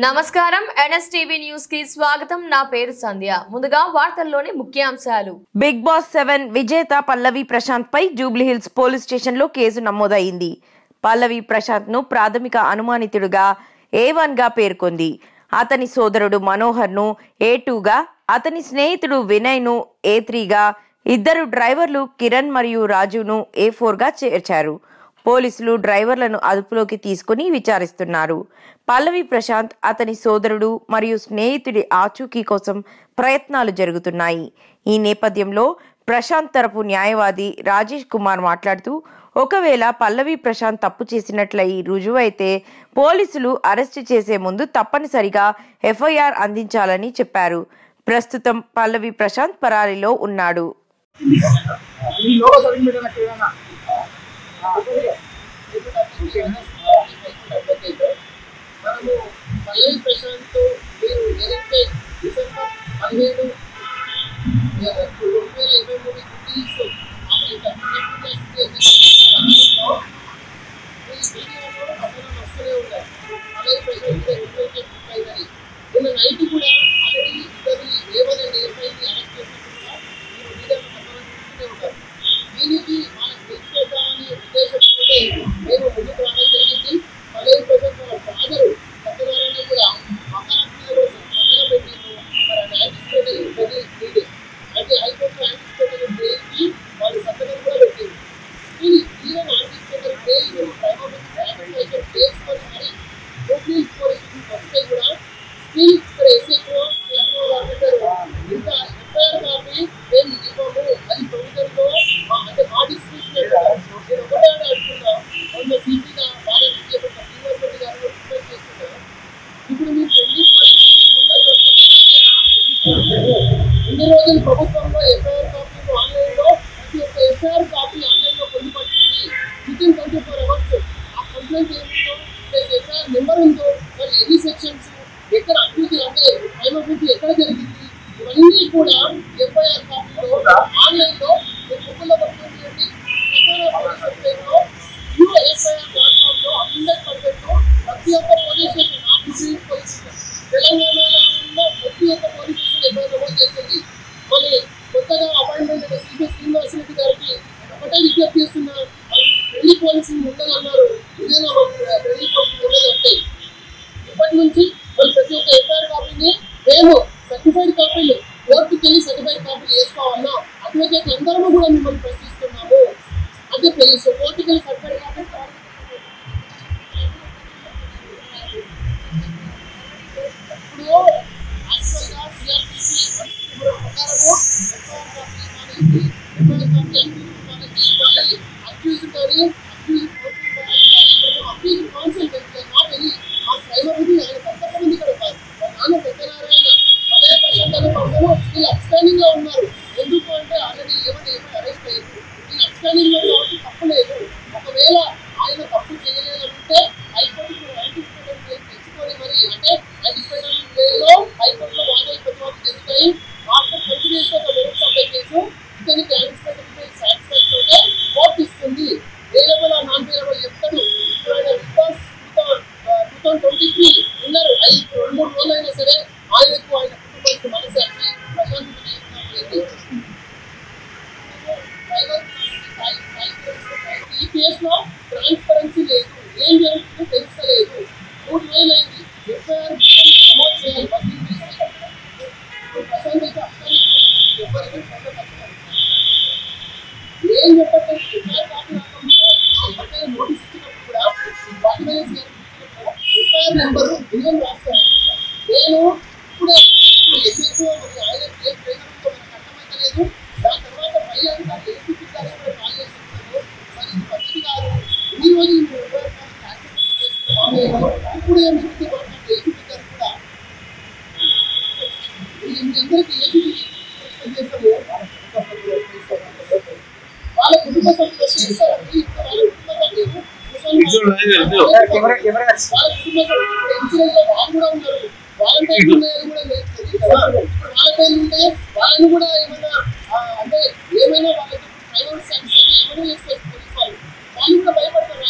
నమస్కారం NSTV news కి స్వాగతం. నా పేరు సంధ్య. ముందుగా వార్తల్లోని ముఖ్యాంశాలు. బిగ్ బాస్ 7 విజేత పల్లవి ప్రశాంత్ పై జూబ్లీ హిల్స్ పోలీస్ స్టేషన్ లో కేసు నమోదైంది. పల్లవి ప్రశాంత్ ను ప్రాథమిక అనుమానితుడిగా A1 గా పేర్కొంది. అతని సోదరుడు మనోహర్ ను A2 గా, అతని స్నేహితుడు వినయ్ ను A3 గా, ఇద్దరు డ్రైవర్లు కిరణ్ మరియు రాజును A4 గా చేర్చారు. పోలీసులు డ్రైవర్లను అదుపులోకి తీసుకుని విచారిస్తున్నారు. పల్లవి ప్రశాంత్, అతని సోదరుడు మరియు స్నేహితుడి ఆచూకీ కోసం ప్రయత్నాలు జరుగుతున్నాయి. ఈ నేపథ్యంలో ప్రశాంత్ తరపు న్యాయవాది రాజేష్ కుమార్ మాట్లాడుతూ, ఒకవేళ పల్లవి ప్రశాంత్ తప్పు చేసినట్లయి రుజువైతే పోలీసులు అరెస్టు చేసే ముందు తప్పనిసరిగా FIR అందించాలని చెప్పారు. ప్రస్తుతం పల్లవి ప్రశాంత్ పరారీలో ఉన్నాడు. మనము పల్లవి ప్రశాంత్ మీరు ఏదైతే డిసెంబర్ 17, 2023 తీసు వస్తూనే ఉన్నాయి. పల్లవి ప్రశాంత్ నిన్న నైట్ కూడా ఆల్రెడీ ఏమనండి ఎఫ్ఐని అరెస్ట్ చేసినట్టుగా చూస్తూనే ఉంటారు. దీనికి వాళ్ళకి తెలిసేద్దామని ఉద్దేశంతో మేము ముందుకు రావడం జరిగింది. పల్లవి ప్రశాంత్ వాళ్ళ ఫాదరు సత్యనారాయణ కూడా మహారాష్ట్రలో సంతకం పెట్టింది. మరి యాంటిసిపేటరీ అంటే హైకోర్టు యాంటిసిపేటరీ బెయిల్కి వాళ్ళు సంతకం కూడా పెట్టింది. ఈవెన్ యాంటిసిపేటరీ బెయిల్ సాటిస్ఫాక్షన్ చేసుకొని మరి పోలీస్ వస్తే కూడా స్టిల్ ఇక్కడ SHO ఆఫీసర్ ఇంకా FIR కాపీ మేము ఇవ్వము. అది ప్రొవిజన్లో అంటే మా డిస్క్రిప్షన్ నేను ఒకటే అడుగుతున్నా. మొన్న సీపీగా బాగా శ్రీనివాసరెడ్డి గారు రిక్వెస్ట్ చేస్తున్నారు. ఇప్పుడు మీరు పెళ్లి ఇన్ని రోజులు ప్రభుత్వంలో FIR కాపీలు ఆన్లైన్లో ప్రతి ఒక్క FIR కాపీ ఆన్లైన్లో పొందుపడుతుంది. వితిన్ 24 hours ఆ కంప్లైంట్ ఏముందో ప్లస్ FIR నెంబర్ ఉందో మరి ఎన్ని సెక్షన్స్ ఎక్కడ అభివృద్ధి అంటే టైం అభివృద్ధి ఎక్కడ జరిగింది ఇవన్నీ కూడా FIR కాపీలో ఆన్లైన్లో బుక్లో పడుతుంది. వెబ్సైట్లో UFIR.com 100% ప్రతి ఒక్క పోలీస్ స్టేషన్ ఆఫీస్ పోలీస్ తెలంగాణలో ప్రతి ఒక్క పోలీస్ స్టేషన్ FIR నమోదు చేస్తుంది. మరి కొత్తగా అపాయింట్మెంట్ అయిన సిపి శ్రీనివాసరెడ్డి గారికి ఒకటే విజ్ఞప్తి చేస్తున్నారు. పెళ్లి పోలీసులు ఉండదన్నారు. ఇదేనా పెళ్లి పోలీసులు ఉండదంటే ఇప్పటి నుంచి ప్రతి ఒక్క FIR కాపీని మేము సర్టిఫైడ్ కాపీలు కోర్టుకి వెళ్ళి సర్టిఫైడ్ కాపీలు వేసుకోవాలన్నా అడ్వకేట్ అందరము కూడా మిమ్మల్ని ప్రశ్నిస్తున్నాము. అంటే కోర్టుకి వెళ్ళి సర్టిఫైడ్ కాపీ ఇప్పుడు యాక్చువల్గా CRPC ప్రకారము అక్యూజ్డ్ కానీ అక్యూజ్డ్ కౌన్సిల్ సంతకం ఇక్కడ నాన్న సత్యనారాయణ పల్లవి ప్రశాంత్ అనే పర్సన్ స్టిల్ అబ్స్టాండింగ్ లో ఉన్నారు. ఎందుకు అంటే ఆల్రెడీ ఏమని అరెస్ట్ అయ్యారు. స్టిల్ అబ్స్టాండింగ్ లో కాబట్టి తప్పు లేదు. ఒకవేళ ఆయన తప్పు చేయలేదంటే హైకోర్టు యాంటిసిపేటరీ తెచ్చుకొని మరి అంటే యాంటిసిపేటరీ బెయిల్లో హైకోర్టులో వాదనలు ప్రతివాదనలు జరుగుతాయి. After consideration of merits of the case ఇతనికి యాంటిసిపేటరీ బెయిల్ సాటిస్ఫాక్షన్ అయితే కోర్టు ఇస్తుంది. వేరబుల్ ఆ నాన్ వేరబుల్ చెప్తాడు. ఇప్పుడు ఆయన బికాస్ 2023 ఉన్నారు. 2-3 రోజులు అయినా సరే ఆయనకు ఆయన కుటుంబానికి మనసాక్షి ప్రశాంతమైన ఈ కేసులో ట్రాన్స్పరెన్సీ లేదు. ఏం జరుగుతుందో తెలుస్తలేదు. 3 రోజులైంది. FIR నమోదు చేయాలి. ప్రశాంత్ అయితే ఏం చెప్పండి FIR కాపీ రాకుండా నోటీస్ ఇచ్చినప్పుడు కూడా వాటి మీద FIR నెంబరు బియ్యం రాస్తాను. నేను ఇప్పుడే SHO మరి ఆయన ఏ ప్రయోజనంతో మనకు అర్థమైతలేదు. దాని తర్వాత పై అధికారులు ACP గారు కూడా కాల్ చేస్తున్నాను. మరి ఇది పద్ధతి కాదు. ఈ రోజు ఇప్పుడు ఏం చెప్తే ACP గారు కూడా అందరికీ ACP చేస్తాము. వాళ్ళ కుటుంబ సభ్యులు చేస్తారండి. వాళ్ళ కుటుంబ సభ్యులు వాలంటీర్లు ఉన్నాయని కూడా వాలంటీర్లు ఉంటే వాళ్ళని కూడా ఏమైనా అంటే ఏమైనా వాళ్ళకి ప్రైవేట్ సెక్షన్ ఏమైనా చేసుకోవచ్చు. పోలీసు వాళ్ళు కూడా భయపడతారు.